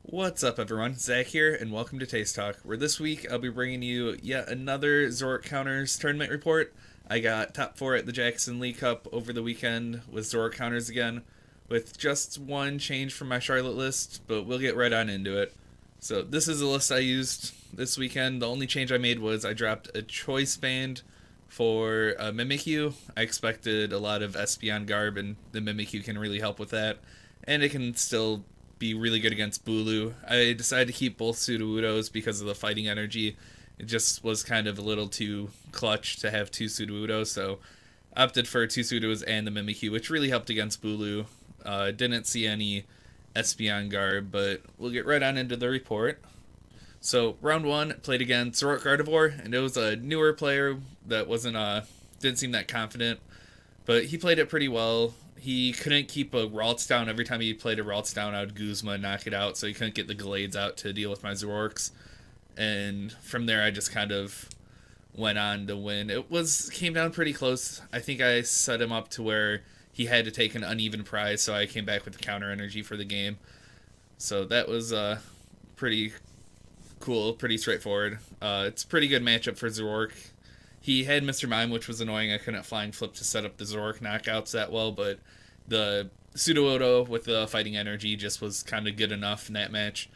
What's up, everyone? Zach here, and welcome to Taste Talk, where this week I'll be bringing you yet another Zoroark Counters Tournament Report. I got top 4 at the Jackson League Cup over the weekend with Zoroark Counters again, with just one change from my Charlotte list, but we'll get right on into it. So this is the list I used this weekend. The only change I made was I dropped a Choice Band for a Mimikyu. I expected a lot of Espeon Garb, and the Mimikyu can really help with that, and it can still be really good against Bulu. I decided to keep both Sudowoodos because of the fighting energy. It just was kind of a little too clutch to have two Sudowoodos, so opted for two Sudowoodos and the Mimikyu, which really helped against Bulu. Didn't see any Espeon Garb, but we'll get right on into the report. So round 1, played against Zoroark Carnivore, and it was a newer player that didn't seem that confident, but he played it pretty well. He couldn't keep a Ralts down. Every time he played a Ralts down, I would Guzma and knock it out, so he couldn't get the Glades out to deal with my Zoroarks. And from there, I just kind of went on to win. Came down pretty close. I think I set him up to where he had to take an uneven prize, so I came back with the counter energy for the game. So that was pretty cool, pretty straightforward. It's a pretty good matchup for Zoroark. He had Mr. Mime, which was annoying. I couldn't Flying Flip to set up the Zoroark knockouts that well, but the Sudowoodo with the fighting energy just was kind of good enough in that match.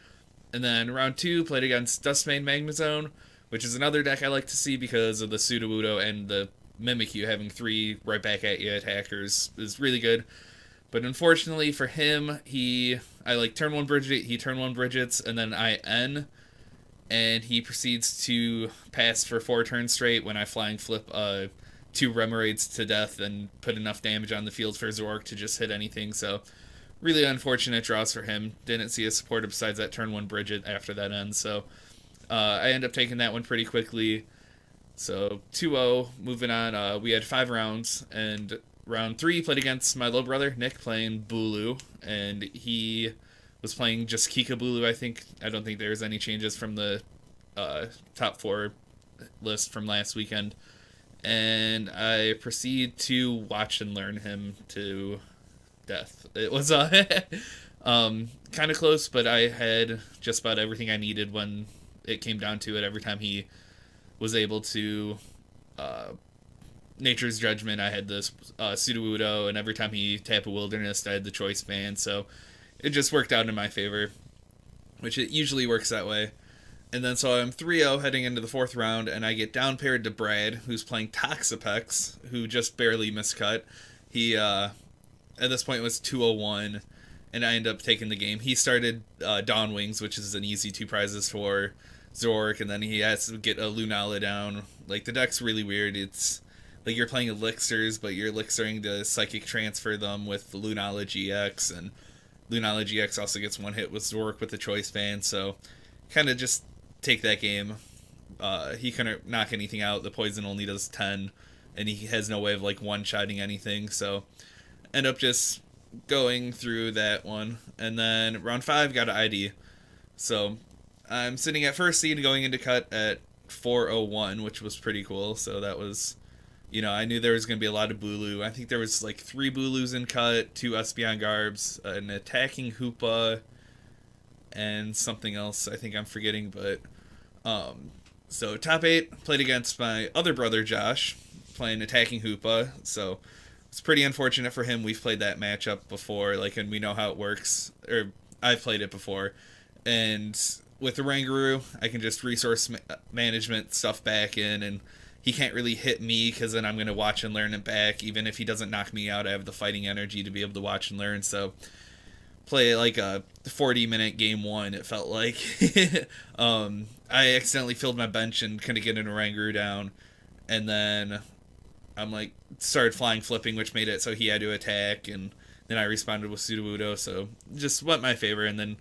And then round 2, played against Dustmane Magmazone, which is another deck I like to see because of the Sudowoodo and the Mimikyu having 3 right back at you attackers is really good. But unfortunately for him, I turn 1 Bridget, he turn 1 Bridgets, and then I N, and he proceeds to pass for 4 turns straight when I Flying Flip 2 Remoraid's to death and put enough damage on the field for Zoroark to just hit anything. So really unfortunate draws for him. Didn't see a supporter besides that turn 1 Bridget after that ends. So I end up taking that one pretty quickly. So 2-0, moving on. We had 5 rounds, and round 3 played against my little brother, Nick, playing Bulu, and he was playing just Kikabulu, I think. I don't think there's any changes from the top 4 list from last weekend. And I proceed to watch and learn him to death. It was kind of close, but I had just about everything I needed when it came down to it. Every time he was able to Nature's Judgment, I had this Sudowoodo, and every time he tapped a Wilderness, I had the Choice Band, so it just worked out in my favor, which it usually works that way. And then so I'm 3-0 heading into the 4th round, and I get down paired to Brad, who's playing Toxapex, who just barely miscut. He, at this point, was 201, and I end up taking the game. He started Dawn Wings, which is an easy 2 prizes for Zorich, and then he has to get a Lunala down. Like, the deck's really weird. It's like you're playing Elixirs, but you're Elixiring to Psychic Transfer them with the Lunala GX, and Lunala GX also gets 1 hit with Zorich with the Choice Band, so kind of just take that game. He couldn't knock anything out. The poison only does 10, and he has no way of like one-shotting anything, so end up just going through that one. And then round 5 got an ID. So I'm sitting at first seed going into cut at 401, which was pretty cool. So that was, I knew there was going to be a lot of Bulu. I think there was like 3 Bulus in cut, 2 Espeon Garbs, an attacking Hoopa, and something else I think I'm forgetting. But so top 8, played against my other brother Josh, playing attacking Hoopa. So it's pretty unfortunate for him. We've played that matchup before, and we know how it works, or I've played it before. And with the Rangaroo, I can just resource management stuff back in, and he can't really hit me because then I'm going to watch and learn it back. Even if he doesn't knock me out, I have the fighting energy to be able to watch and learn. So play like a 40-minute game 1, it felt like. I accidentally filled my bench and couldn't get an Rangaroo down, and then I'm started Flying Flipping, which made it so he had to attack, and then I responded with Sudowoodo, so just went my favor. And then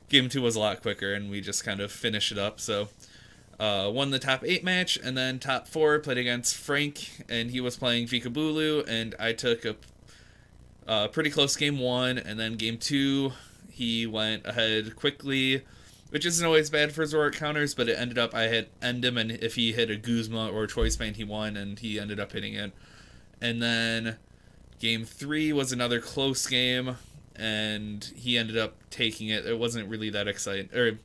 game 2 was a lot quicker, and we just kind of finished it up. So won the top 8 match, and then top 4 played against Frank, and he was playing Vikabulu, and I took a pretty close game 1, and then game 2 he went ahead quickly, which isn't always bad for Zoroark counters, but it ended up I had end him, and if he hit a Guzma or a Choice Band, he won, and he ended up hitting it. And then game 3 was another close game, and he ended up taking it. It wasn't really that exciting, or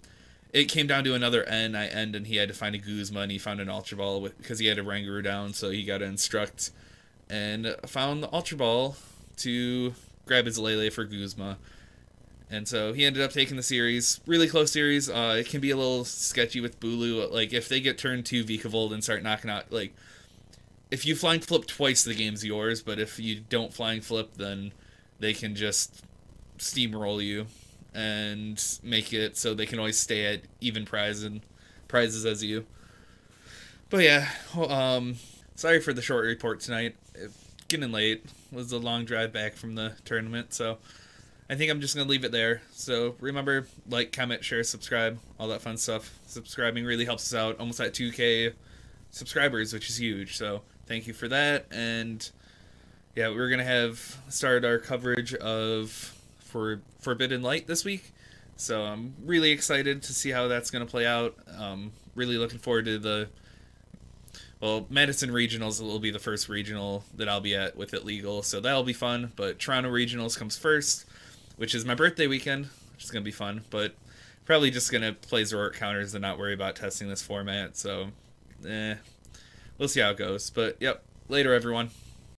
it came down to another end, and he had to find a Guzma, and he found an Ultra Ball because he had a Rangaroo down, so he got to instruct and found the Ultra Ball to grab his Lele for Guzma. And so he ended up taking the series. Really close series. It can be a little sketchy with Bulu. Like, if they get turn 2 Vikavolt and start knocking out, like, if you flying flip twice, the game's yours, but if you don't flying flip, then they can just steamroll you and make it so they can always stay at even prizes as you. But yeah, sorry for the short report tonight. Getting late. It was a long drive back from the tournament, so I think I'm just going to leave it there. So remember, like, comment, share, subscribe, all that fun stuff. Subscribing really helps us out. Almost at 2K subscribers, which is huge. So thank you for that. And yeah, we're going to have started our coverage of Forbidden Light this week. So I'm really excited to see how that's going to play out. Really looking forward to Madison Regionals will be the first regional that I'll be at with it legal. So that'll be fun. But Toronto Regionals comes first, which is my birthday weekend, which is going to be fun, but probably just going to play Zoroark Counters and not worry about testing this format, so we'll see how it goes. But, yep, later, everyone.